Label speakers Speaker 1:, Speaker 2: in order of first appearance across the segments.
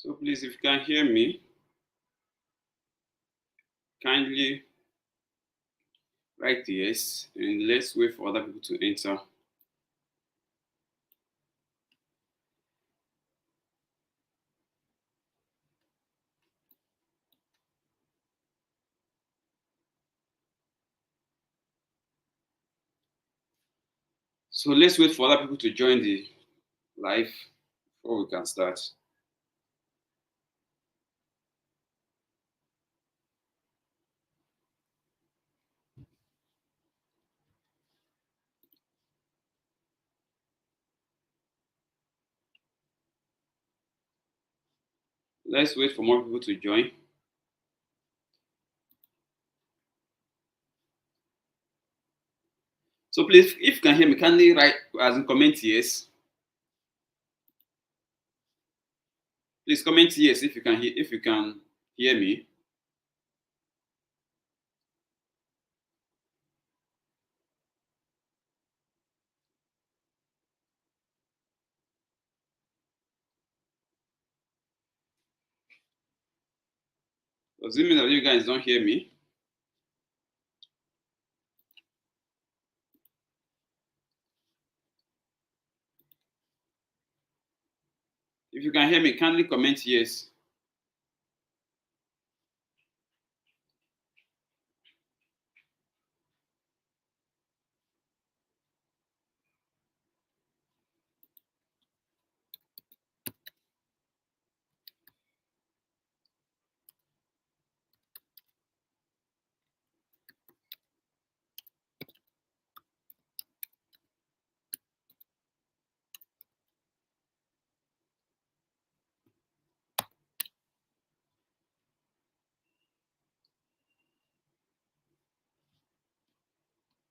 Speaker 1: So please, if you can hear me, kindly write yes, and let's wait for other people to enter. So let's wait for other people to join the live before we can start. Let's wait for more people to join. So please, if you can hear me, kindly write as in comment yes. Please comment yes if you can hear me. Does it mean that you guys don't hear me? If you can hear me, kindly comment yes.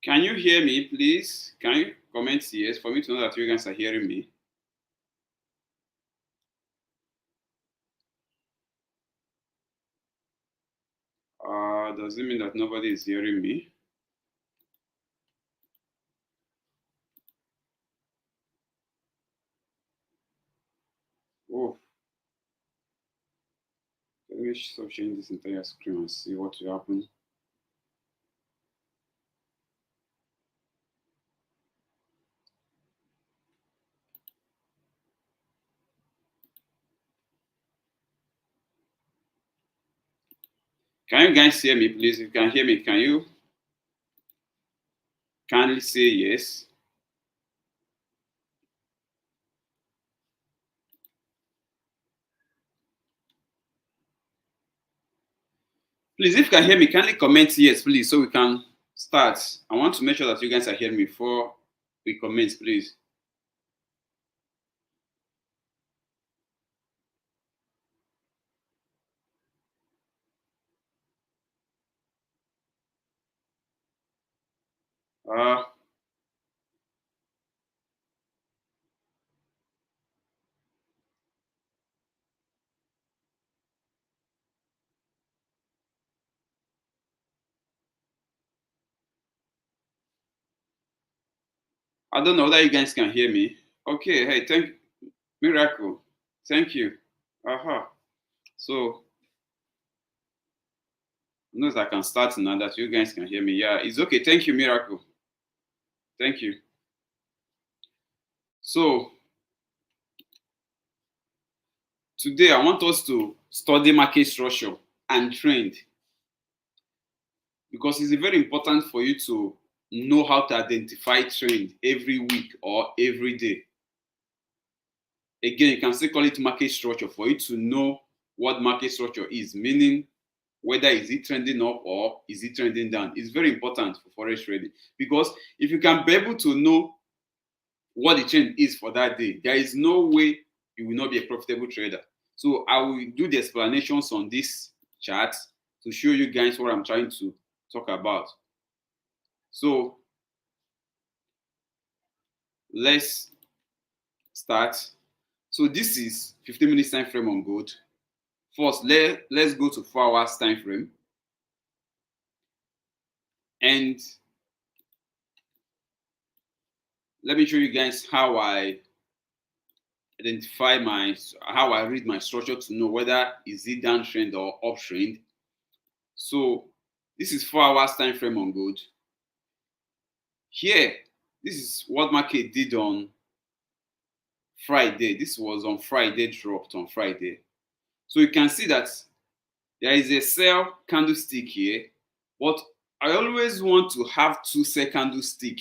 Speaker 1: Can you hear me, please? Can you comment yes for me to know that you guys are hearing me? Does it mean that nobody is hearing me? Oh, let me stop sharing this entire screen and see what will happen. Can you guys hear me, please? If you can hear me, can you kindly say yes? Please, if you can hear me, kindly comment yes, please, so we can start. I want to make sure that you guys are hearing me before we comment, please. Uh, I don't know whether you guys can hear me. Okay, hey, thank Miracle. Thank you. Uh-huh. So, knows I can start now that you guys can hear me. Yeah, it's okay. Thank you, Miracle. Thank you. So, today I want us to study market structure and trend because it's very important for you to know how to identify trend every week or every day. Again, you can still call it market structure for you to know what market structure is, meaning whether is it trending up or is it trending down. It's very important for forex trading because if you can be able to know what the trend is for that day, there is no way you will not be a profitable trader. So I will do the explanations on this chart to show you guys what I'm trying to talk about. So let's start. So this is 15 minutes time frame on gold. First, let's go to 4 hours time frame. And let me show you guys how I identify how I read my structure to know whether is it downtrend or uptrend. So this is 4 hours time frame on gold. Here, this is what market did on Friday. This was on Friday, dropped on Friday. So you can see that there is a sell candlestick here, but I always want to have 2 sell candlestick.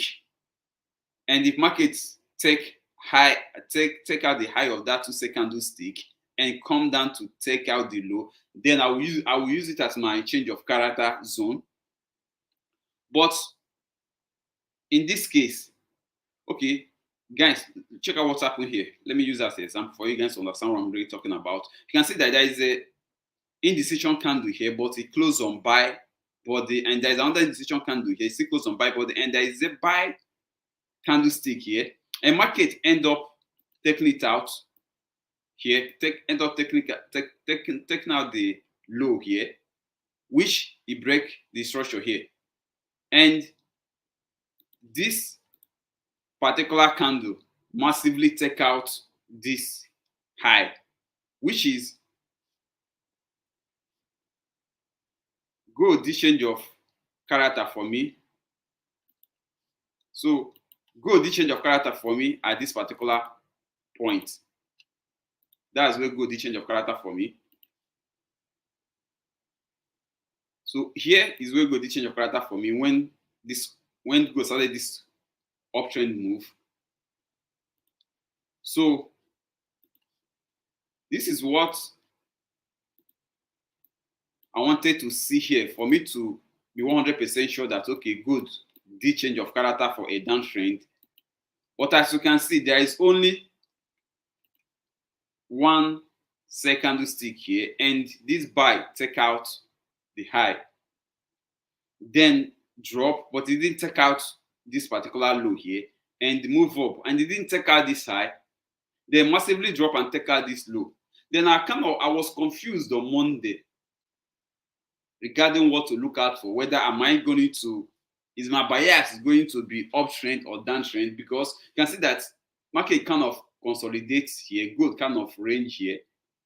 Speaker 1: And if markets take out the high of that 2 sell candlestick and come down to take out the low, then I will use it as my change of character zone. But in this case, okay, guys, check out what's happening here. Let me use that as an example for you guys to understand what I'm really talking about. You can see that there is a indecision candle here, but it closed on buy body, and there is another indecision candle here, still closed on buy body, and there is a buy candlestick here, and market end up taking it out here, taking out the low here, which it break the structure here, and this particular candle massively take out this high, which is good change of character for me. So good change of character for me at this particular point. That's where good change of character for me. So here is where good change of character for me when good started this uptrend move. So this is what I wanted to see here for me to be 100% sure that, okay, good, the change of character for a downtrend. But as you can see, there is only 1 sell candlestick here, and this buy take out the high, then drop, but it didn't take out this particular low here, and move up, and it didn't take out this high, then massively drop and take out this low. Then I was confused on Monday regarding what to look out for, whether is my bias going to be uptrend or downtrend, because you can see that market kind of consolidates here, good kind of range here.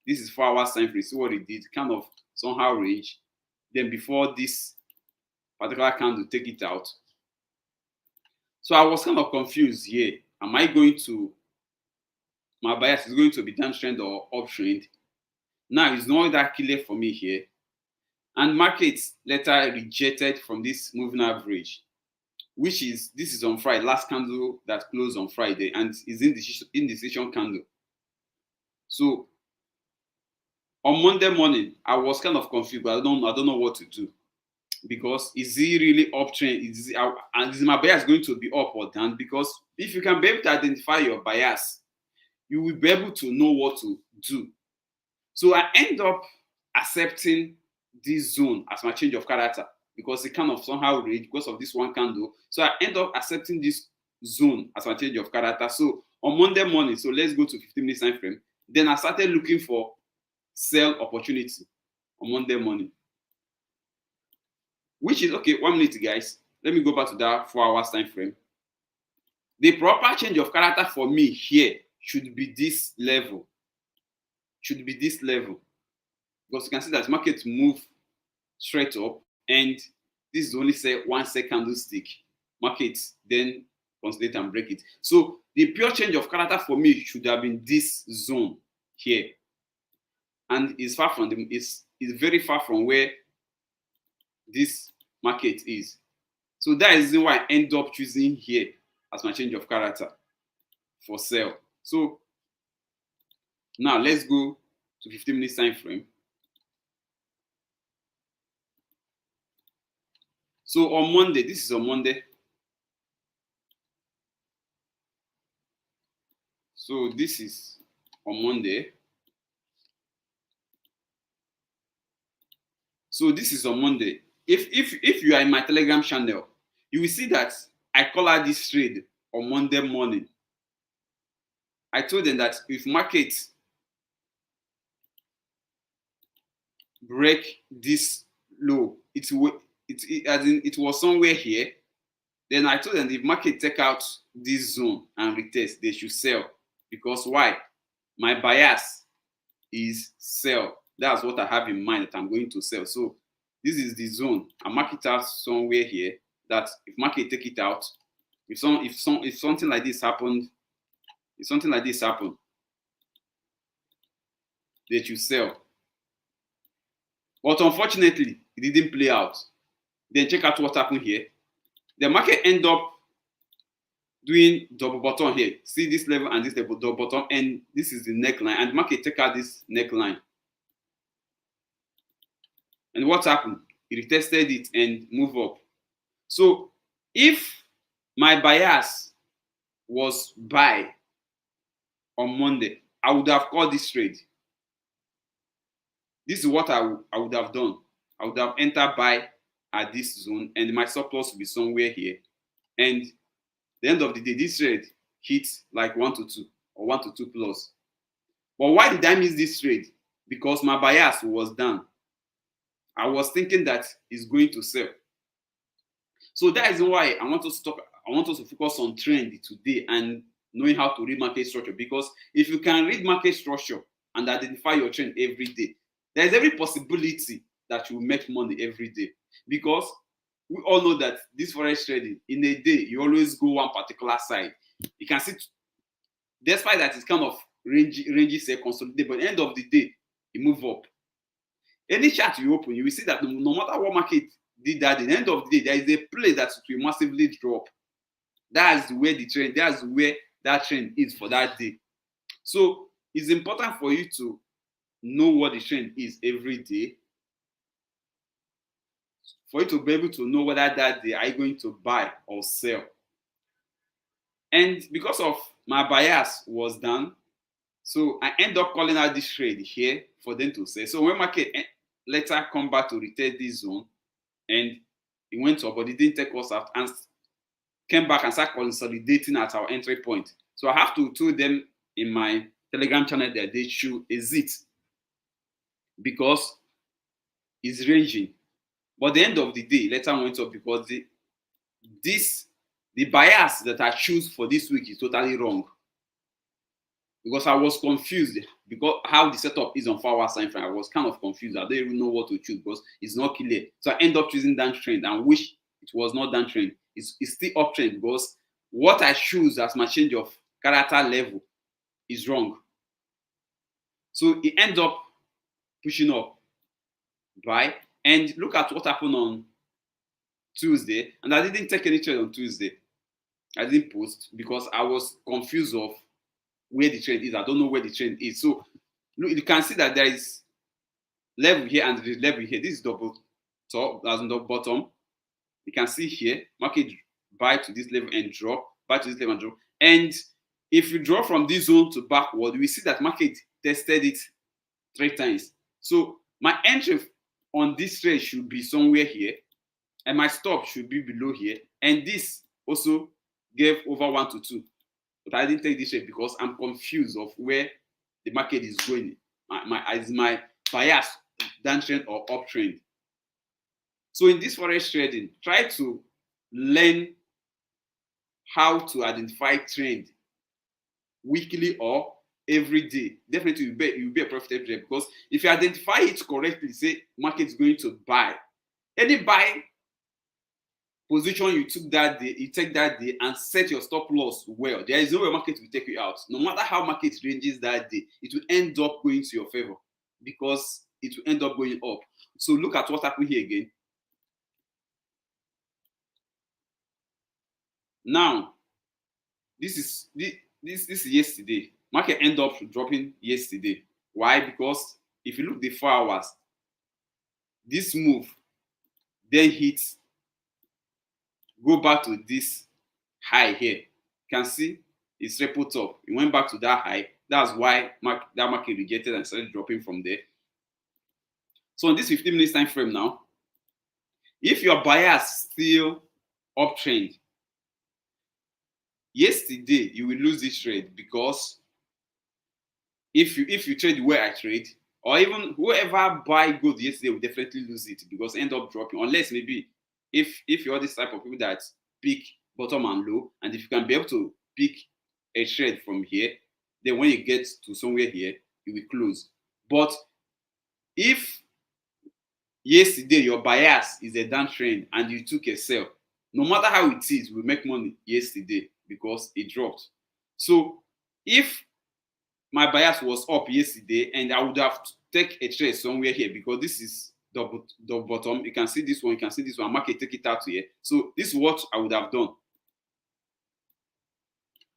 Speaker 1: This is 4 hours time frame. See what it did, kind of somehow range. Then before this particular candle take it out. So I was kind of confused here. My bias is going to be downtrend or uptrend? Now it's not that clear for me here. And markets later rejected from this moving average, this is on Friday, last candle that closed on Friday, and is indecision candle. So on Monday morning, I was kind of confused, but I don't know what to do, because is it really uptrend? Is my bias going to be up or down? Because if you can be able to identify your bias, you will be able to know what to do. So I end up accepting this zone as my change of character, because it kind of somehow reached because of this one candle. So I end up accepting this zone as my change of character. So on Monday morning, so let's go to 15 minutes time frame. Then I started looking for sell opportunity on Monday morning, which is okay. 1 minute, guys. Let me go back to that 4 hours time frame. The proper change of character for me here should be this level. Because you can see that market move straight up, and this is only say 1 sell candlestick. Market then consolidate and break it. So the pure change of character for me should have been this zone here, and it's very far from where this market is. So that is why I end up choosing here as my change of character for sell. So now let's go to 15 minutes time frame. So on Monday, this is on Monday. So this is on Monday. So this is on Monday. If you are in my Telegram channel, you will see that I call out this trade on Monday morning. I told them that if market break this low, it was somewhere here. Then I told them if market take out this zone and retest, they should sell. Because why? my bias is sell. That's what I have in mind that I'm going to sell. So this is the zone. I mark it out somewhere here that if market take it out, if something like this happened, that you sell. But unfortunately, it didn't play out. Then check out what happened here. The market end up doing double bottom here. See this level and this level, double bottom, and this is the neckline. And the market take out this neckline. And what happened? It retested it and move up. So if my bias was buy on Monday, I would have called this trade. This is what I would have done. I would have entered buy at this zone, and my stop loss would be somewhere here. And the end of the day, this trade hits like 1 to 2 or 1 to 2 plus. But why did I miss this trade? Because my bias was down. I was thinking that it's going to sell. So that is why I want us to focus on trend today and knowing how to read market structure. Because if you can read market structure and identify your trend every day, there is every possibility that you will make money every day. Because we all know that this forex trading, in a day, you always go one particular side. You can see, despite that it's kind of rangy say consolidate, but at the end of the day, you move up. Any chart you open, you will see that no matter what market did that, at the end of the day, there is a place that will massively drop. That's where the trend, that's where that trend is for that day. So it's important for you to know what the trend is every day, for you to be able to know whether that day are you going to buy or sell. And because of my bias was down, so I end up calling out this trade here for them to sell. So when market later come back to retest this zone, and it went up, but it didn't take us out, and came back and start consolidating at our entry point. So I have to tell them in my Telegram channel that they should exit because it's ranging. But at the end of the day, later went up because the bias that I choose for this week is totally wrong. Because I was confused because how the setup is on 4 hours time frame. I was kind of confused. I don't even know what to choose because it's not clear. So I end up choosing downtrend and wish it was not downtrend. It's still uptrend because what I choose as my change of character level is wrong. So it ends up pushing up buy. And look at what happened on Tuesday. And I didn't take any trade on Tuesday. I didn't post because I was confused of where the trend is. I don't know where the trend is. So look, you can see that there is level here and there is level here. This is double top, that's on the bottom. You can see here, market buy to this level and drop, buy to this level and drop. And if you draw from this zone to backward, we see that market tested it 3 times. So my entry on this trade should be somewhere here, and my stop should be below here. And this also gave over 1 to 2. But I didn't take this trade because I'm confused of where the market is going. My bias downtrend or uptrend. So in this forex trading, try to learn how to identify trend weekly or every day. Definitely you'll be a profitable trader because if you identify it correctly, say market is going to buy. Any buy position you took that day, you take that day and set your stop loss well. There is no way market will take you out. No matter how market ranges that day, it will end up going to your favor because it will end up going up. So look at what happened here again. Now, this is yesterday. Market end up dropping yesterday. Why? Because if you look the 4 hours, this move then hits, go back to this high here. You can see it's triple top. It went back to that high. That's why that market rejected and started dropping from there. So on this 15 minutes time frame now, if your bias still uptrend, yesterday you will lose this trade because if you trade the way I trade, or even whoever buy gold yesterday will definitely lose it because end up dropping, unless maybe if you're this type of people that pick bottom and low, and if you can be able to pick a trade from here, then when you get to somewhere here, you will close. But if yesterday your bias is a downtrend and you took a sell, no matter how it is, you will make money yesterday because it dropped. So if my bias was up yesterday and I would have take a trade somewhere here, because this is the bottom, you can see this one, you can see this one, market take it out here. So this is what I would have done.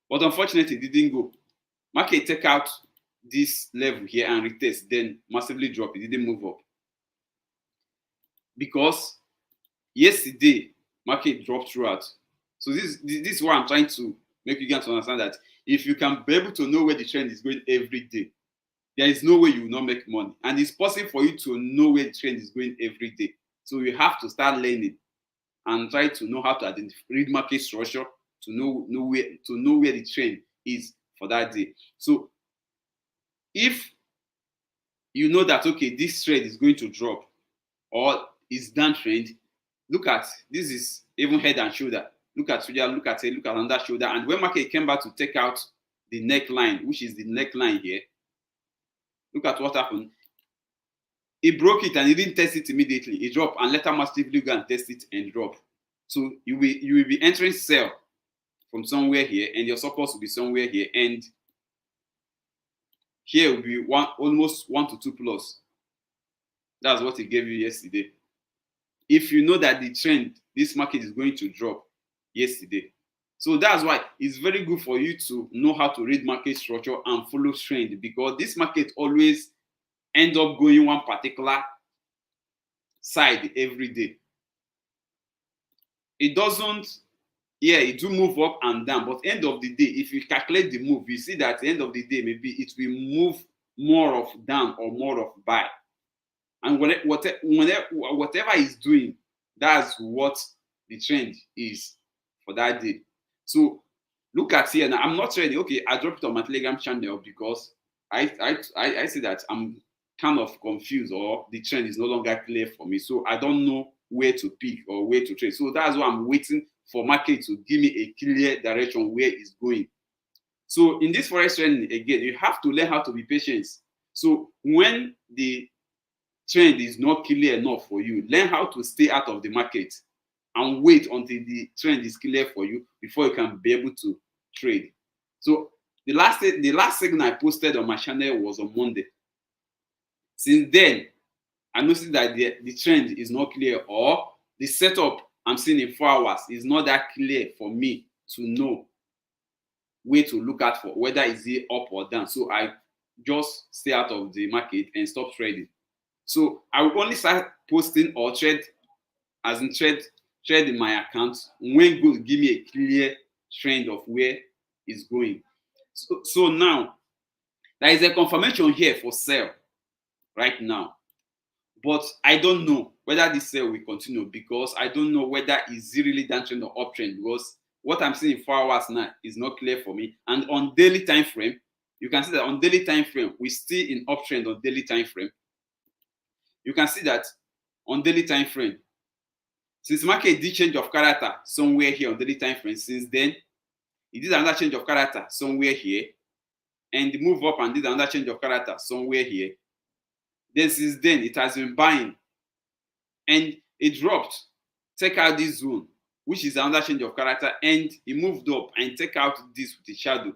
Speaker 1: But unfortunately, it didn't go. Market take out this level here and retest, then massively drop. It didn't move up. Because yesterday, market dropped throughout. So this is what I'm trying to make you guys understand, that if you can be able to know where the trend is going every day, there is no way you will not make money. And it's possible for you to know where the trend is going every day. So you have to start learning and try to know how to identify, read market structure, to know where the trend is for that day. So if you know that, okay, this trend is going to drop or is downtrend, look at this, is even head and shoulder. Look at shoulder, look at it, look at under shoulder. And when market came back to take out the neckline, which is the neckline here, look at what happened. It broke it and it didn't test it immediately. It dropped and later massively go and test it and drop. So you will be entering sell from somewhere here, and your support will be somewhere here, and here will be almost 1 to 2 plus. That's what it gave you yesterday. If you know that the trend, this market is going to drop yesterday. So that's why it's very good for you to know how to read market structure and follow trend, because this market always end up going one particular side every day. It doesn't, yeah, it do move up and down, but end of the day, if you calculate the move, you see that at the end of the day, maybe it will move more of down or more of buy. And whatever it's doing, that's what the trend is for that day. So look at here now. I'm not ready. Okay, I dropped it on my Telegram channel because I see that I'm kind of confused, or the trend is no longer clear for me. So I don't know where to pick or where to trade. So that's why I'm waiting for market to give me a clear direction where it's going. So in this forex training, again, you have to learn how to be patient. So when the trend is not clear enough for you, learn how to stay out of the market and wait until the trend is clear for you before you can be able to trade. So the last signal I posted on my channel was on Monday. Since then, I noticed that the trend is not clear, or the setup I'm seeing in 4 hours is not that clear for me to know where to look out for, whether it's up or down. So I just stay out of the market and stop trading. So I will only start posting or trade, as in trade in my account, when Google give me a clear trend of where it's going. So now there is a confirmation here for sell right now, but I don't know whether this sale will continue, because I don't know whether it's really downtrend or uptrend, because what I'm seeing in 4 hours now is not clear for me. And on daily time frame, you can see that on daily time frame, we're still in uptrend on daily time frame. You can see that on daily time frame, since market did change of character somewhere here on daily time frame, since then it did another change of character somewhere here, and the move up and did another change of character somewhere here. Then since then it has been buying, and it dropped, take out this zone, which is another change of character, and it moved up and take out this with the shadow,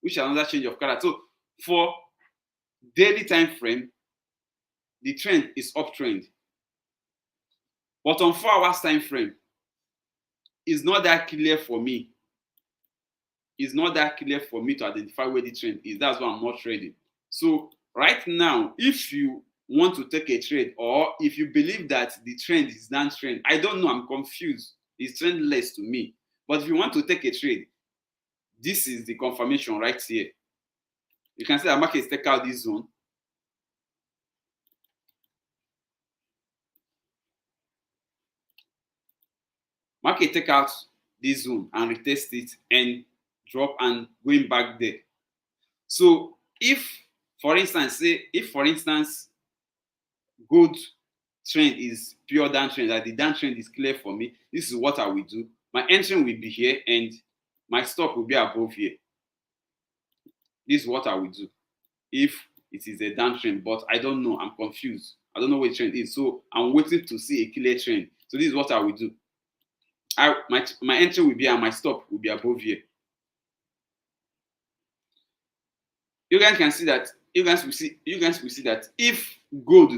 Speaker 1: which is another change of character. So for daily time frame, the trend is uptrend. But on 4 hours time frame, it's not that clear for me. It's not that clear for me to identify where the trend is. That's why I'm not trading. So right now, if you want to take a trade, or if you believe that the trend is downtrend, I don't know, I'm confused. It's trendless to me. But if you want to take a trade, this is the confirmation right here. You can see that market take out this zone. Market take out this zone and retest it and drop and going back there. So if, for instance, good trend is pure downtrend, that the downtrend is clear for me, this is what I will do. My entry will be here and my stop will be above here. This is what I will do if it is a downtrend, but I don't know. I'm confused. I don't know what the trend is. So I'm waiting to see a clear trend. So this is what I will do. My entry will be and my stop will be above here. You guys can see that. You guys will see that if gold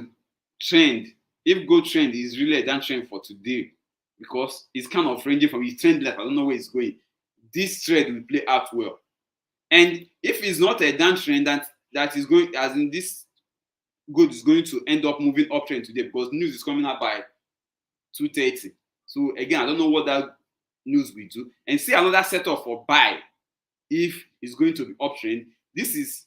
Speaker 1: trend is really a downtrend for today, because it's kind of ranging from its trend left. I don't know where it's going. This trend will play out well. And if it's not a downtrend that is going, as in this gold is going to end up moving uptrend today, because news is coming out by 2:30. So again, I don't know what that news will do. And see another setup for buy if it's going to be uptrend. This is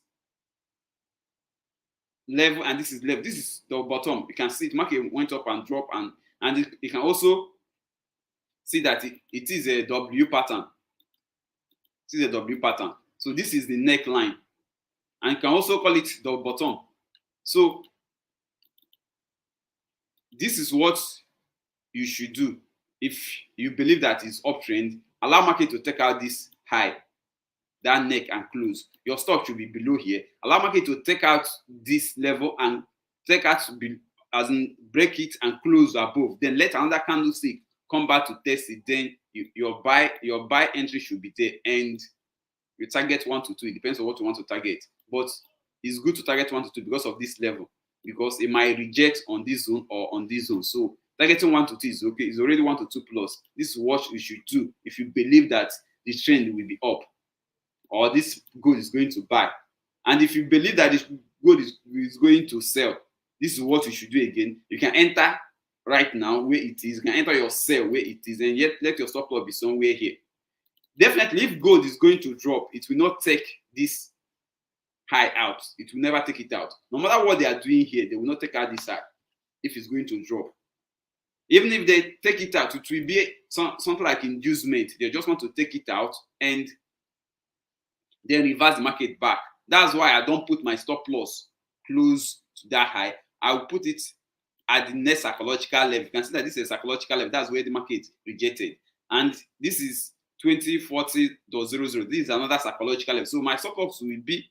Speaker 1: level and this is level. This is the bottom. You can see the market went up and dropped, and you can also see that it is a W pattern. This is a W pattern. So this is the neckline, and you can also call it the bottom. So this is what you should do if you believe that it's uptrend. Allow market to take out this high, that neck, and close. Your stop should be below here. Allow market to take out this level and take out as in break it and close above. Then let another candlestick come back to test it. Then your buy entry should be there, and you target 1 to 2. It depends on what you want to target, but it's good to target 1 to 2 because of this level, because it might reject on this zone or on this zone. So targeting 1 to 2 is okay. It's already 1 to 2 plus. This is what you should do if you believe that the trend will be up or this gold is going to buy. And if you believe that this gold is going to sell, this is what you should do again. You can enter right now where it is. You can enter your sell where it is, and yet let your stop loss be somewhere here. Definitely, if gold is going to drop, it will not take this high out. It will never take it out. No matter what they are doing here, they will not take out this high if it's going to drop. Even if they take it out, it will be something like inducement. They just want to take it out and then reverse the market back. That's why I don't put my stop loss close to that high. I will put it at the next psychological level. You can see that this is a psychological level. That's where the market rejected. And this is 2040.00. This is another psychological level. So my stop loss will be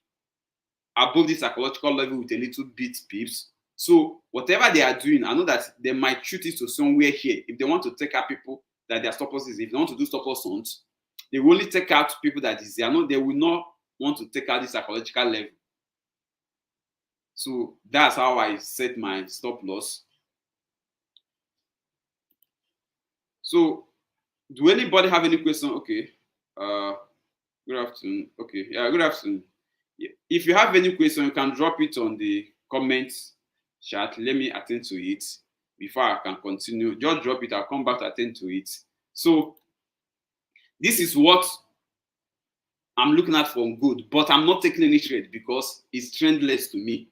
Speaker 1: above this psychological level with a little bit pips. So whatever they are doing, I know that they might shoot it to somewhere here. If they want to take out people that their stop losses, if they want to do stop loss hunts, they will only take out people that is there. No, they will not want to take out this psychological level. So that's how I set my stop loss. So do anybody have any question? Okay. Good afternoon. Okay. Yeah, good afternoon. If you have any question, you can drop it on the comments chat. Let me attend to it before I can continue. Just drop it. I'll come back to attend to it. So this is what I'm looking at from gold, but I'm not taking any trade because it's trendless to me.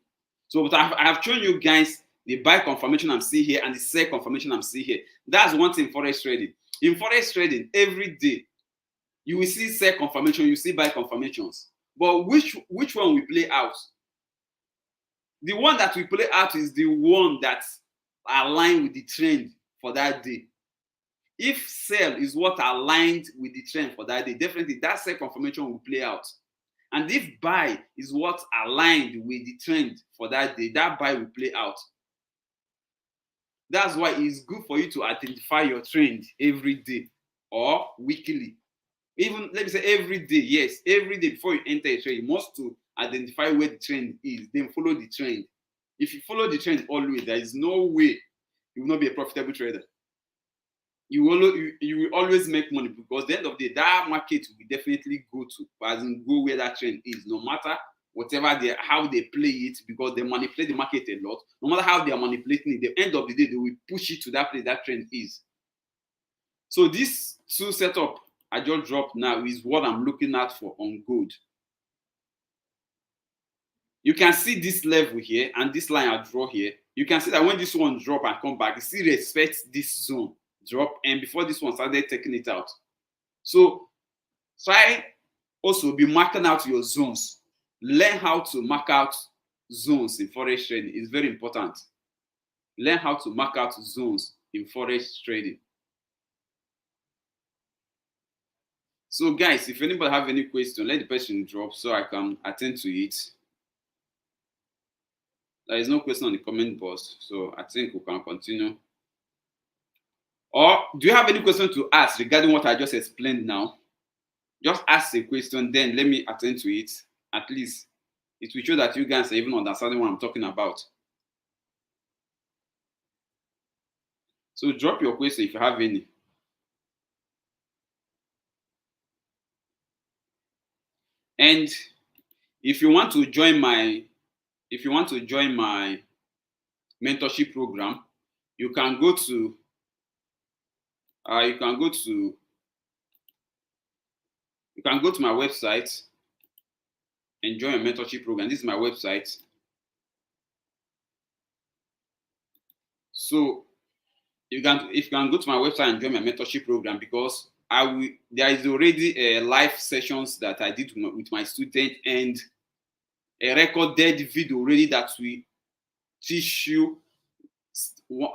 Speaker 1: So but I have shown you guys the buy confirmation I'm seeing here and the sell confirmation I'm seeing here. That's one thing in Forex trading. In Forex trading, every day you will see sell confirmation, you see buy confirmations. But which one will play out? The one that will play out is the one that's aligned with the trend for that day. If sell is what aligned with the trend for that day, definitely that sell confirmation will play out. And if buy is what aligned with the trend for that day, that buy will play out. That's why it's good for you to identify your trend every day or weekly. Even let me say every day. Yes, every day before you enter a trade, you must to identify where the trend is, then follow the trend. If you follow the trend always, there is no way you will not be a profitable trader. You will always make money, because at the end of the day, that market will definitely go where that trend is, no matter how they play it, because they manipulate the market a lot. No matter how they are manipulating it, at the end of the day, they will push it to that place that trend is. So this two setup I just dropped now is what I'm looking at for on gold. You can see this level here and this line I draw here. You can see that when this one drop and come back, it still respects this zone drop, and before this one started taking it out. So try also be marking out your zones. Learn how to mark out zones in Forex trading. It's very important. Learn how to mark out zones in Forex trading. So guys, if anybody have any question, let the person drop so I can attend to it. There is no question on the comment box, so I think we can continue. Or do you have any question to ask regarding what I just explained now? Just ask a question, then let me attend to it. At least it will show that you guys are even understanding what I'm talking about. So drop your question if you have any. And if you want to join my mentorship program, you can go to my website and join a mentorship program. This is my website. So if you can go to my website and join my mentorship program, because there is already live sessions that I did with my student and a recorded video already that we teach you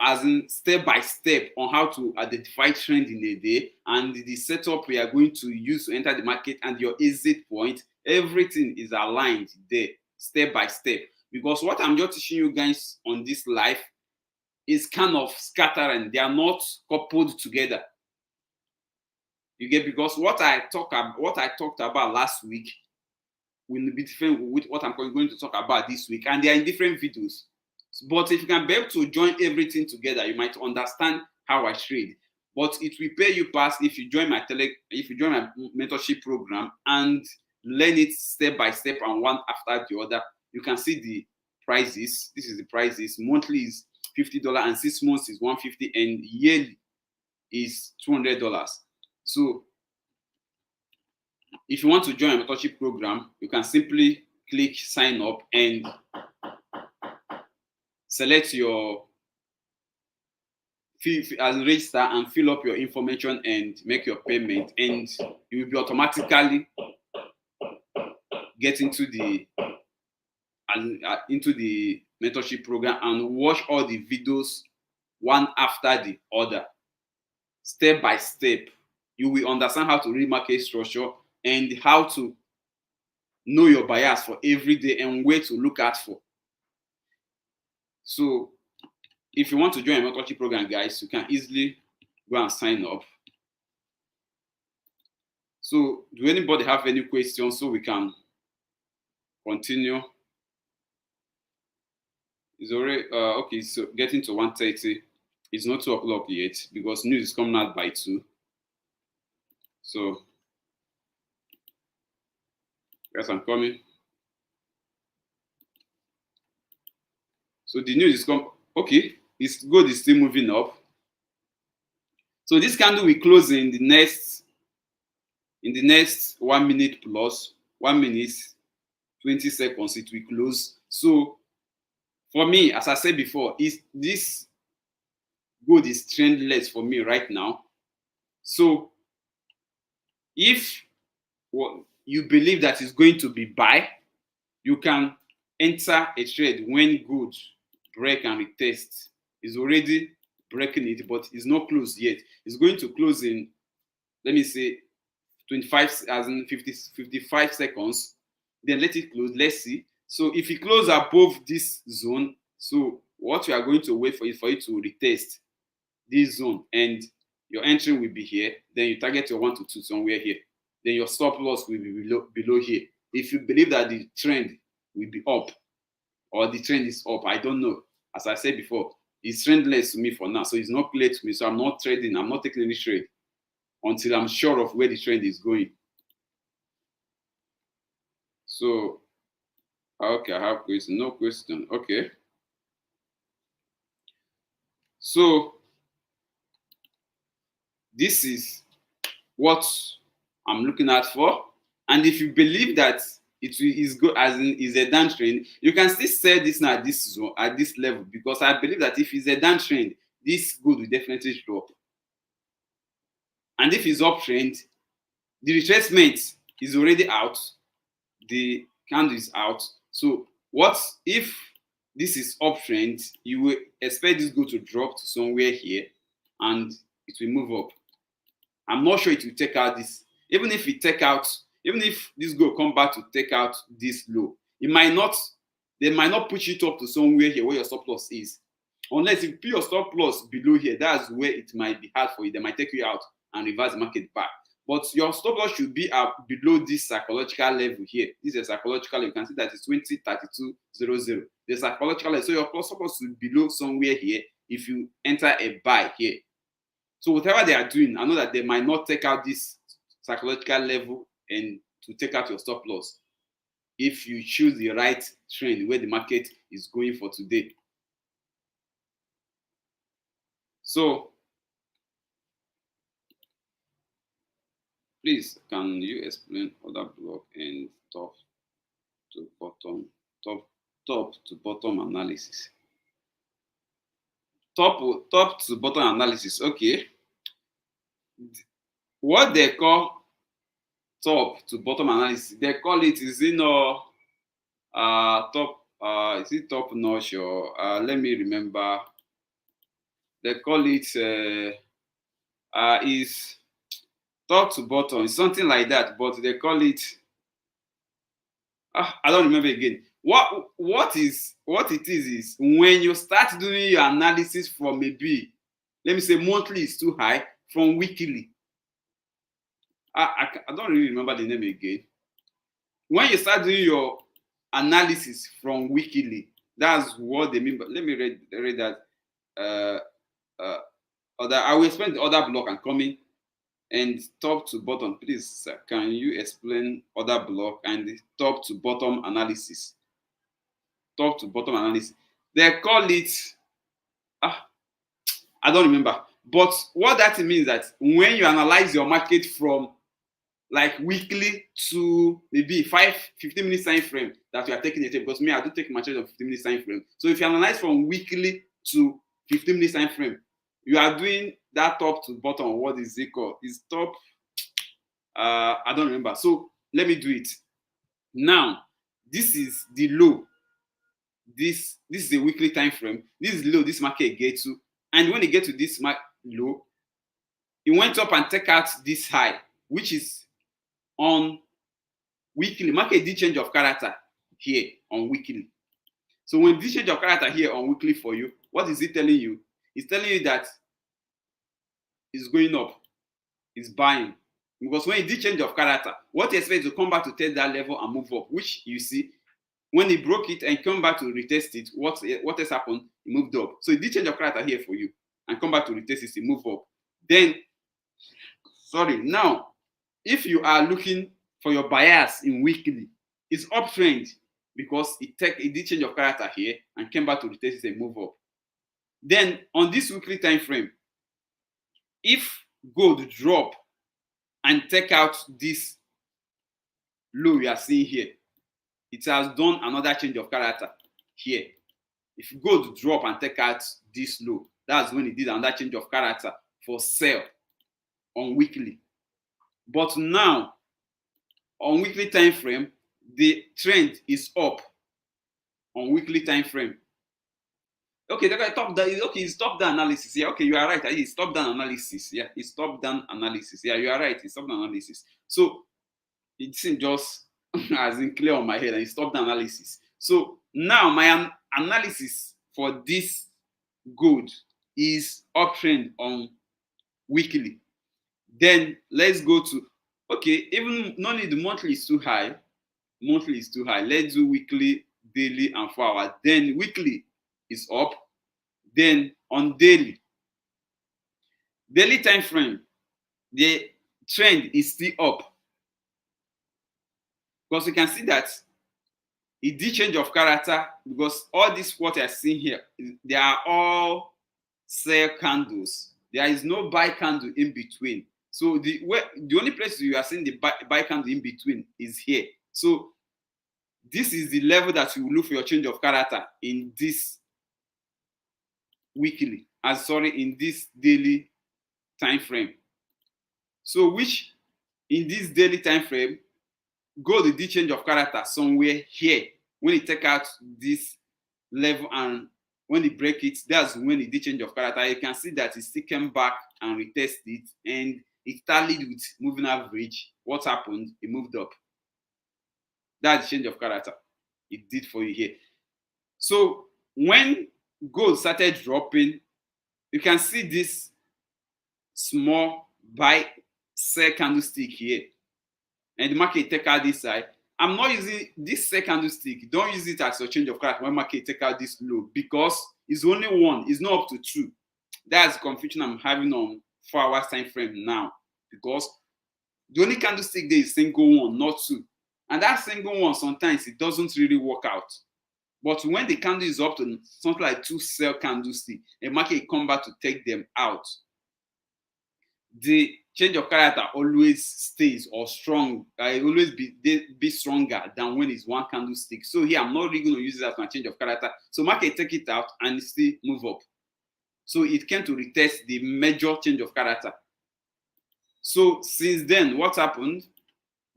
Speaker 1: as in step by step on how to identify trend in a day, and the setup we are going to use to enter the market and your exit point. Everything is aligned there step by step, because what I'm just teaching you guys on this live is kind of scattered and they are not coupled together. You get, because what I talked about last week will be different with what I'm going to talk about this week, and they are in different videos. But if you can be able to join everything together, you might understand how I trade. But it will pay you past if you join my mentorship program and learn it step by step and one after the other. You can see the prices. This is the prices. Monthly is $50 and 6 months is $150 and yearly is $200. So if you want to join a mentorship program, you can simply click sign up and select your register and fill up your information and make your payment, and you will be automatically get into the mentorship program and watch all the videos one after the other, step by step. You will understand how to read market structure and how to know your bias for every day and where to look out for. So if you want to join a mentorship program, guys, you can easily go and sign up. So do anybody have any questions so we can continue? It's already okay, so getting to 1:30. It's not 2 o'clock yet because news is coming out by 2. So yes, I'm coming. So the news is come. Okay, it's gold is still moving up. So this candle will close in the next 1 minute plus 1 minute 20 seconds. It will close. So for me, as I said before, this gold is trendless for me right now. So if you believe that it's going to be buy, you can enter a trade when gold break and retest. It's already breaking it, but it's not closed yet. It's going to close in, let me say, 55 seconds. Then let it close. Let's see. So if it closes above this zone, so what we are going to wait for is for it to retest this zone, and your entry will be here. Then you target your 1 to 2 somewhere here. Then your stop loss will be below here. If you believe that the trend will be up or the trend is up, I don't know. As I said before, it's trendless to me for now, so it's not clear to me. So I'm not trading. I'm not taking any trade until I'm sure of where the trend is going. So okay, I have question. No question. Okay. So this is what I'm looking at for. And if you believe that it is good as in is a downtrend, you can still sell this now at this zone, at this level, because I believe that if it's a downtrend, this good will definitely drop. And if it's uptrend, the retracement is already out, the candle is out. So what if this is uptrend? You will expect this good to drop to somewhere here and it will move up. I'm not sure it will take out this even if it take out, even if this gold come back to take out this low, it might not, they might not push it up to somewhere here where your stop loss is. Unless if you put your stop loss below here, that's where it might be hard for you. They might take you out and reverse the market back. But your stop loss should be below this psychological level here. This is a psychological level. You can see that it's 20.3200. The psychological level. So your stop loss should be below somewhere here if you enter a buy here. So whatever they are doing, I know that they might not take out this psychological level and to take out your stop loss if you choose the right trend where the market is going for today. So please, can you explain other block and top to bottom analysis? Top to bottom analysis. Okay. What they call top to bottom analysis, they call it, is it no top is it top notch or let me remember. They call it is top to bottom, it's something like that, but they call it I don't remember again. What it is when you start doing your analysis from maybe, let me say monthly is too high, from weekly. I don't really remember the name again. When you start doing your analysis from weekly, that's what they mean. But let me read that. I will explain the other block and coming and top to bottom. Please, can you explain other block and the top to bottom analysis? Top to bottom analysis. They call it. I don't remember. But what that means that when you analyze your market from like weekly to maybe 15 minutes time frame that you are taking it, because me, I do take my trade on 15 minutes time frame. So if you analyze from weekly to 15 minutes time frame, you are doing that top to bottom. What is it called? It's top. I don't remember. So let me do it. Now, this is the low. This is a weekly time frame. This is low. This market gets to, and when it get to this low, it went up and take out this high, which is on weekly. Market did change of character here on weekly. So when this change of character here on weekly for you, what is it telling you? It's telling you that it's going up, it's buying. Because when it did change of character, what you expect to come back to test that level and move up, which you see, when it broke it and come back to retest it, what has happened? It moved up. So it did change of character here for you and come back to retest it, it move up. Then, now, if you are looking for your bias in weekly, it's uptrend because it did change of character here and came back to retest it and move up. Then on this weekly time frame, if gold drop and take out this low we are seeing here, it has done another change of character here. If gold drop and take out this low, that's when it did another change of character for sell on weekly. But now on weekly time frame, the trend is up on weekly time frame. Okay, it's top down analysis. Yeah, okay, you are right. It's top down analysis. Yeah, it's top down analysis. Yeah, you are right. It's top down analysis. So it seems just as in clear on my head, and it's top down analysis. So now my analysis for this gold is uptrend on weekly. Then let's go to, okay, even not only the monthly is too high. Monthly is too high. Let's do weekly, daily, and 4 hours. Then weekly is up. Then on daily time frame, the trend is still up, because you can see that it did change of character, because all this what I see here, they are all sell candles. There is no buy candle in between. So the only place you are seeing the buy candle in between is here. So this is the level that you will look for your change of character in this weekly, in this daily time frame. So which in this daily time frame, go the change of character somewhere here. When it take out this level and when it break it, that's when it did change of character. You can see that it still came back and retest it, and it tallied with moving average what happened? It moved up. That's the change of character it did for you here. So when gold started dropping, you can see this small buy sell candlestick here, and the market take out this side. I'm not using this sell candlestick. Don't use it as your change of character when market take out this low, because it's only one, it's not up to two. That's the confusion I'm having on 4 hours time frame now, because the only candlestick there is single one, not two. And that single one, sometimes it doesn't really work out. But when the candle is up to something like 2 sell candlestick, the market come back to take them out. The change of character always stays or strong. It always be stronger than when it's one candlestick. So here I'm not really going to use it as my change of character. So market take it out and it still move up. So it came to retest the major change of character. So since then, what happened?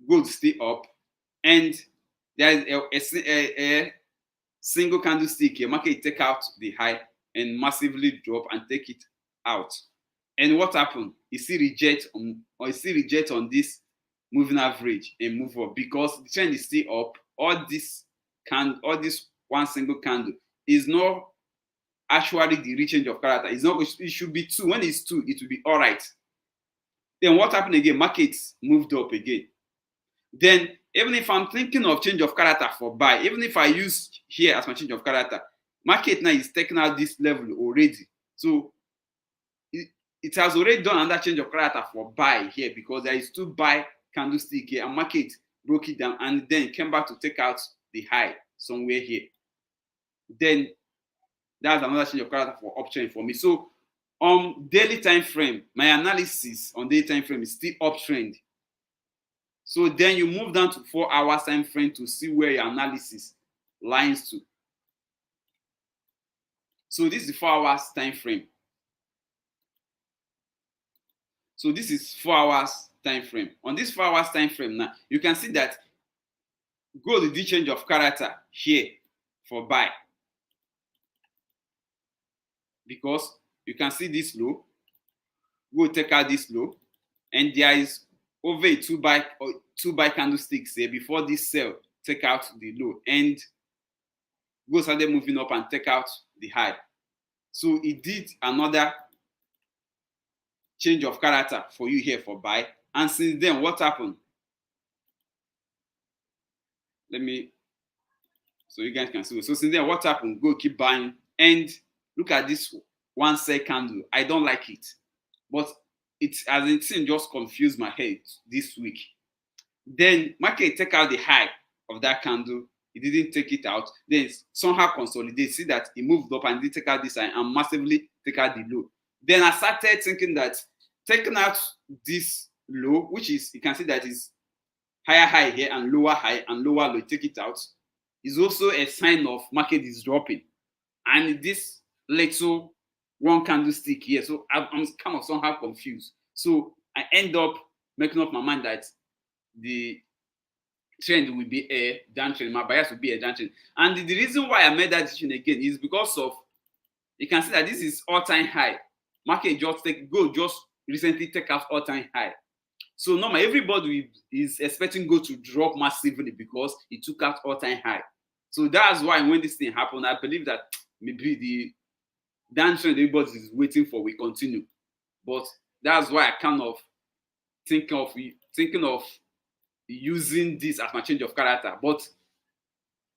Speaker 1: Gold still up, and there is a single candlestick here. Market take out the high and massively drop and take it out. And what happened? It still reject on this moving average and move up, because the trend is still up. All this one single candle is not actually the real change of character. It's not. It should be two. When it's two, it will be all right. Then what happened again? Markets moved up again. Then even if I'm thinking of change of character for buy, even if I use here as my change of character, market now is taking out this level already. So it has already done another change of character for buy here, because there is two buy candlestick here, and market broke it down and then came back to take out the high somewhere here. Then that's another change of character for uptrend for me. So on daily time frame, my analysis on daily time frame is still uptrend. So then you move down to 4 hours time frame to see where your analysis lines to. So this is the 4 hours time frame. So this is 4 hours time frame. On this 4 hours time frame now, you can see that gold did change of character here for buy, because you can see this low. Go take out this low, and there is over a two buy candlesticks here before this sell take out the low, and go started moving up and take out the high. So it did another change of character for you here for buy. And since then, what happened? So you guys can see. So since then, what happened? Go keep buying, and look at this one sell candle. I don't like it, but it as it seemed just confused my head this week. Then market take out the high of that candle. It didn't take it out. Then somehow consolidate. See that it moved up and did take out this high and massively take out the low. Then I started thinking that taking out this low, which is, you can see that is higher high here and lower high and lower low, take it out, is also a sign of market is dropping. And this little one candlestick here, so I'm kind of somehow confused. So I end up making up my mind that the trend will be a downtrend. My bias will be a downtrend. And the reason why I made that decision again is because of, you can see that this is all-time high. Market just recently take out all-time high. So normally everybody is expecting gold to drop massively because it took out all-time high. So that's why when this thing happened, I believe that maybe the downtrend everybody is waiting for will continue. But that's why I kind of thinking of using this as my change of character. But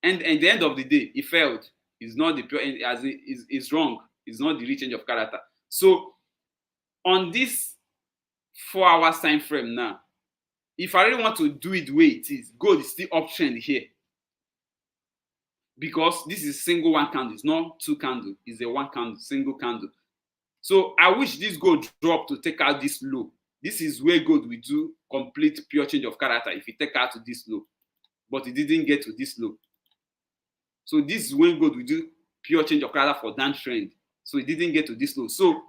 Speaker 1: and at the end of the day, it failed. It's not the pure, as it's wrong. It's not the real change of character. So on this 4 hours time frame now, if I really want to do it the way it is, gold is still uptrend here, because this is single one candle. It's not two candle. It's a one candle, single candle. So I wish this gold drop to take out this low. This is where gold will do complete pure change of character if it take out to this low, but it didn't get to this low. So this is when gold will do pure change of character for downtrend. So it didn't get to this low. So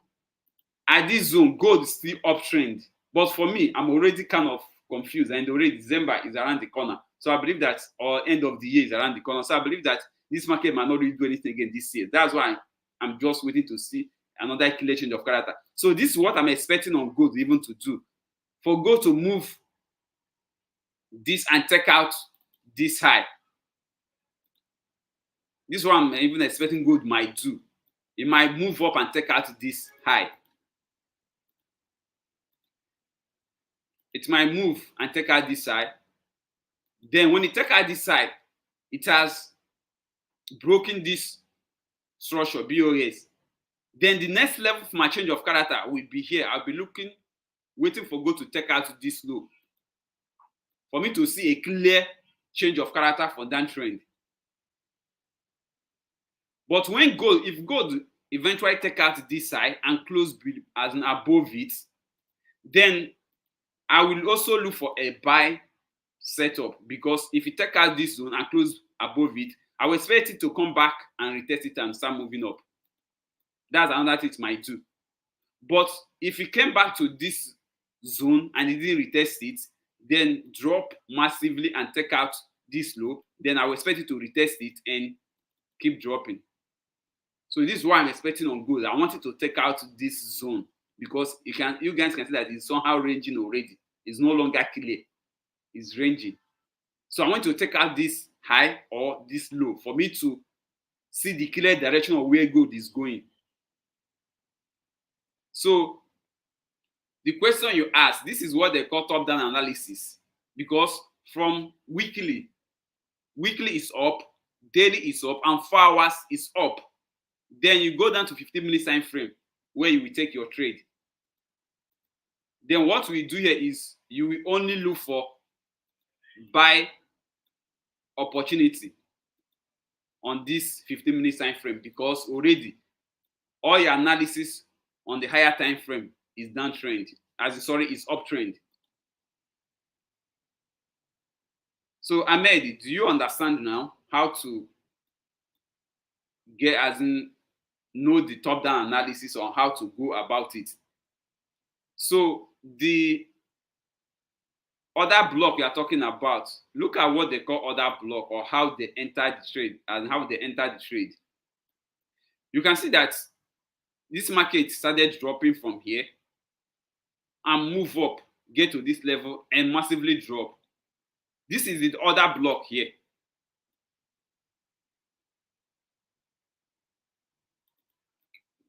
Speaker 1: at this zone, gold is still uptrend. But for me, I'm already kind of confused, and already December is around the corner. So I believe that, or end of the year is around the corner. So I believe that this market might not really do anything again this year. That's why I'm just waiting to see another clear change of character. So this is what I'm expecting on gold even to do. For gold to move this and take out this high. This is what I'm even expecting gold might do. It might move up and take out this high. It might move and take out this side. Then when it take out this side, it has broken this structure, BOS. Then the next level of my change of character will be here. I'll be looking, waiting for gold to take out this low, for me to see a clear change of character for that trend. But when gold, if gold eventually take out this side and close as an above it, then I will also look for a buy setup, because if it take out this zone and close above it, I will expect it to come back and retest it and start moving up. That's another thing it might do. But if it came back to this zone and it didn't retest it, then drop massively and take out this low, then I will expect it to retest it and keep dropping. So this is what I'm expecting on gold. I want it to take out this zone, because you guys can see that it's somehow ranging already. It's no longer clear. It's ranging. So I want to take out this high or this low for me to see the clear direction of where gold is going. So the question you ask, this is what they call top-down analysis, because from weekly is up, daily is up, and 4 hours is up. Then you go down to 15-minute time frame where you will take your trade. Then what we do here is you will only look for buy opportunity on this 15-minute time frame, because already all your analysis on the higher time frame is downtrend, is uptrend. So Ahmed, do you understand now how to get, know the top-down analysis on how to go about it? So the other block you are talking about, look at what they call other block, or how they enter the trade and how they enter the trade. You can see that this market started dropping from here and move up, get to this level and massively drop. This is the other block here.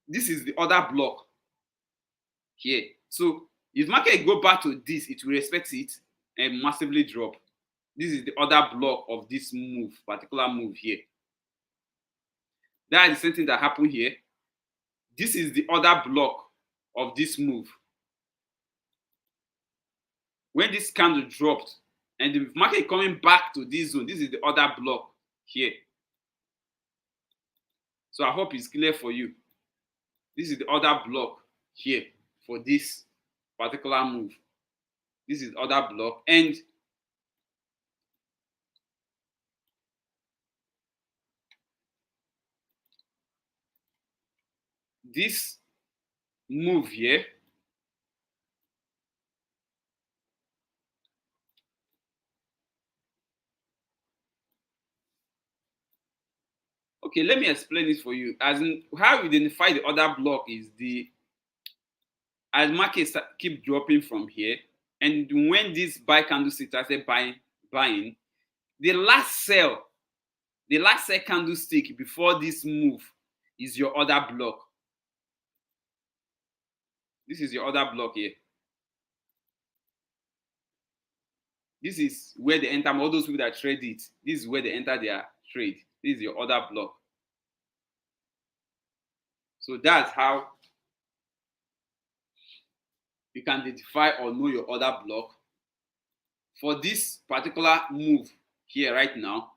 Speaker 1: This is the other block here. So if market go back to this, it will respect it and massively drop. This is the other block of this particular move here. That is the same thing that happened here. This is the other block of this move. When this candle dropped and the market coming back to this zone, this is the other block here. So I hope it's clear for you. This is the other block here for this particular move. This is the other block, and this move here okay, let me explain it for you. As in how we identify the other block is as markets keep dropping from here, and when this buy candlestick started buying, the last sell candlestick before this move is your other block. This is your other block here. This is where they enter. All those people that trade it, this is where they enter their trade. This is your other block. So that's how you can identify or know your other block. For this particular move here right now,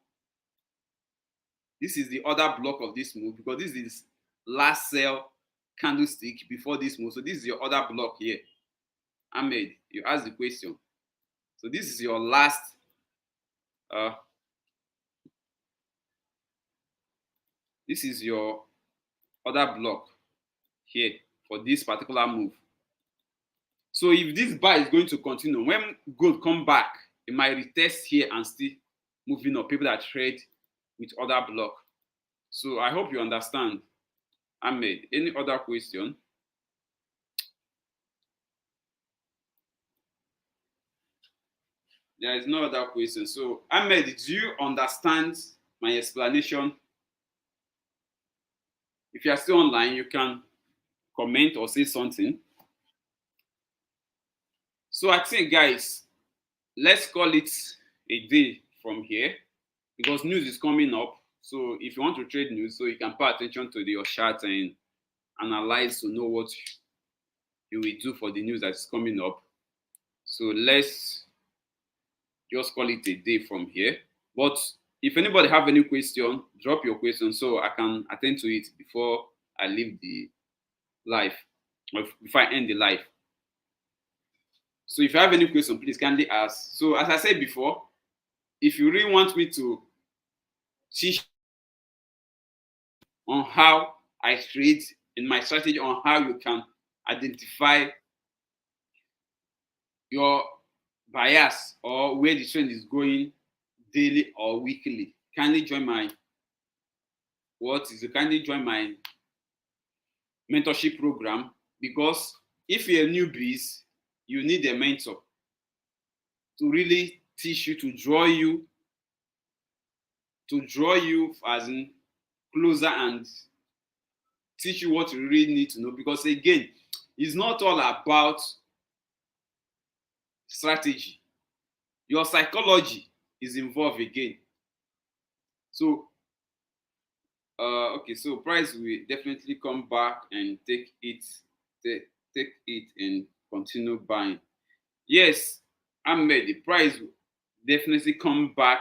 Speaker 1: this is the other block of this move, because this is last sell candlestick before this move. So this is your other block here. Ahmed, you asked the question. So this is your last this is your other block here for this particular move. So if this buy is going to continue, when gold come back, it might retest here and still moving up. People that trade with other block. So I hope you understand. Ahmed, any other question? There is no other question. So, Ahmed, do you understand my explanation? If you are still online, you can comment or say something. So, I think, guys, let's call it a day from here because news is coming up. So, if you want to trade news, so you can pay attention to your chart and analyze to know what you will do for the news that's coming up. So, let's just call it a day from here. But if anybody have any question, drop your question so I can attend to it before I leave the live, or before I end the live. So if you have any question, please kindly ask. So as I said before, if you really want me to teach on how I trade in my strategy, on how you can identify your bias or where the trend is going daily or weekly, kindly join my mentorship program, because if you're a newbie, you need a mentor to really teach you, to draw you as in closer and teach you what you really need to know. Because again, it's not all about strategy. Your psychology is involved again. So okay, so price will definitely come back and take it and continue buying. Yes, Ahmed, the price will definitely come back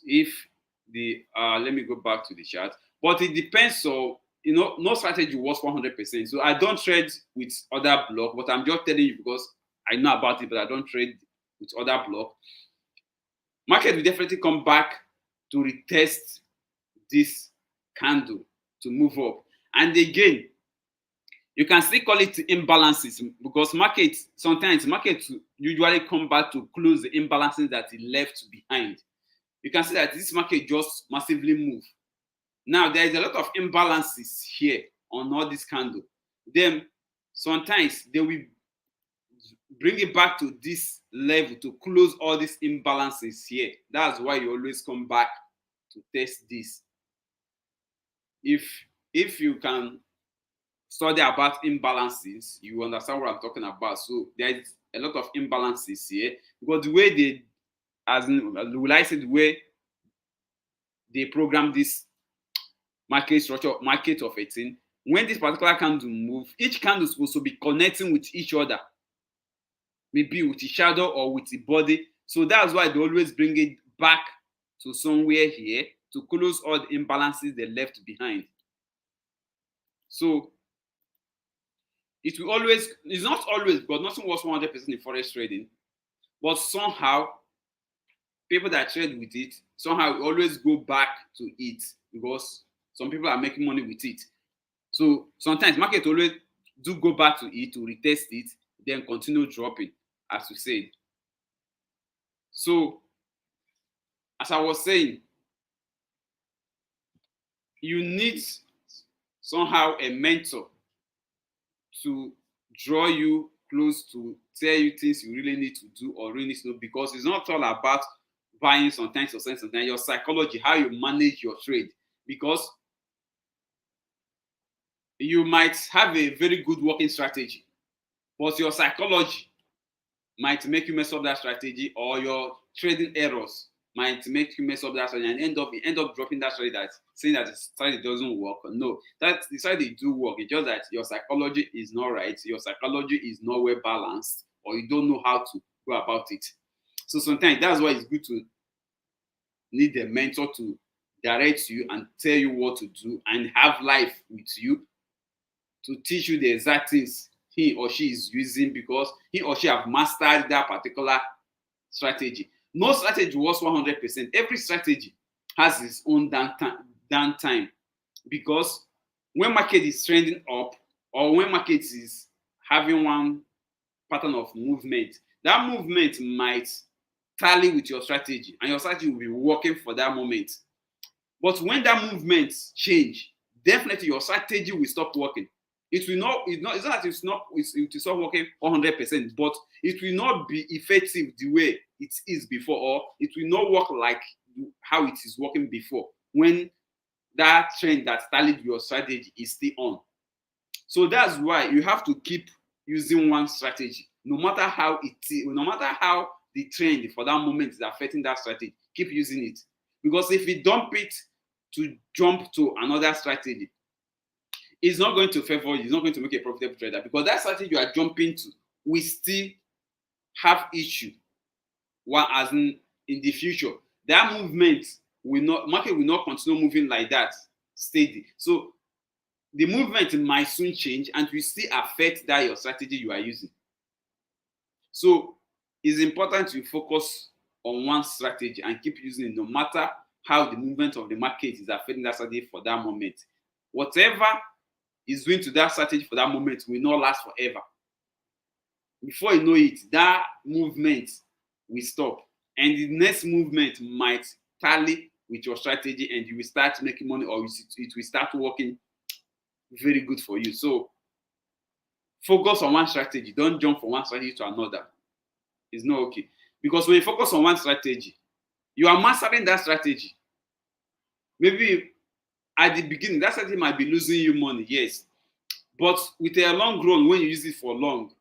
Speaker 1: if the let me go back to the chart. But it depends. So no strategy works 100%. So I don't trade with other block, but I'm just telling you because I know about it, but I don't trade with other block. Market will definitely come back to retest this candle to move up. And again, you can still call it imbalances because sometimes markets usually come back to close the imbalances that it left behind. You can see that this market just massively moved. Now there is a lot of imbalances here on all this candle. Then sometimes they will bring it back to this level to close all these imbalances here. That's why you always come back to test this. If you can study about imbalances, you understand what I'm talking about. So there is a lot of imbalances here because the way they, the way they program this market structure, market of 18, when this particular candle move, each candle is supposed to be connecting with each other, maybe with the shadow or with the body. So that's why they always bring it back to somewhere here to close all the imbalances they left behind. So it will always, it's not always, but nothing was 100% in forex trading. But somehow, people that trade with it, somehow always go back to it because some people are making money with it. So sometimes market always do go back to it to retest it, then continue dropping, as we said. So, as I was saying, you need somehow a mentor to draw you close, to tell you things you really need to do or really need to know, because it's not all about buying sometimes or selling sometimes. Your psychology, how you manage your trade, because you might have a very good working strategy, but your psychology might make you mess up that strategy, or your trading errors might make you mess up that strategy and end up dropping that strategy, that saying that the strategy doesn't work. No, that the strategy do work. It's just that your psychology is not right, your psychology is not well balanced, or you don't know how to go about it. So sometimes that's why it's good to need a mentor to direct you and tell you what to do and have life with you to teach you the exact things he or she is using, because he or she have mastered that particular strategy. No strategy works 100%. Every strategy has its own downtime, because when market is trending up or when market is having one pattern of movement, that movement might tally with your strategy and your strategy will be working for that moment. But when that movement change, definitely your strategy will stop working. It will not, it's not that it is not working 100%, but it will not be effective the way it is before, or it will not work like how it is working before when that trend that started your strategy is still on. So that's why you have to keep using one strategy, no matter how it is, no matter how the trend for that moment is affecting that strategy. Keep using it, because if you dump it to jump to another strategy, it's not going to favor you. It's not going to make a profitable trader, because that strategy you are jumping to will still have issue. While as in the future, that movement will not, market will not continue moving like that steady. So the movement might soon change and will still affect that your strategy you are using. So it's important to focus on one strategy and keep using it, no matter how the movement of the market is affecting that strategy for that moment. Whatever is doing to that strategy for that moment will not last forever. Before you know it, that movement will stop, and the next movement might tally with your strategy, and you will start making money, or it will start working very good for you. So focus on one strategy. Don't jump from one strategy to another. It's not okay, because when you focus on one strategy, you are mastering that strategy. Maybe at the beginning that strategy might be losing you money, yes, but with a long run, when you use it for long,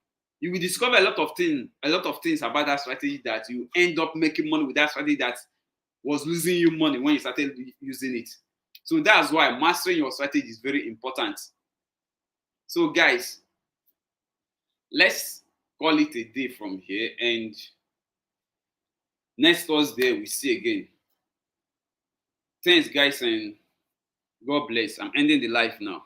Speaker 1: you will discover a lot of things about that strategy, that you end up making money with that strategy that was losing you money when you started using it. So that's why mastering your strategy is very important. So guys, let's call it a day from here, and next Thursday we see again. Thanks guys, and God bless. I'm ending the live now.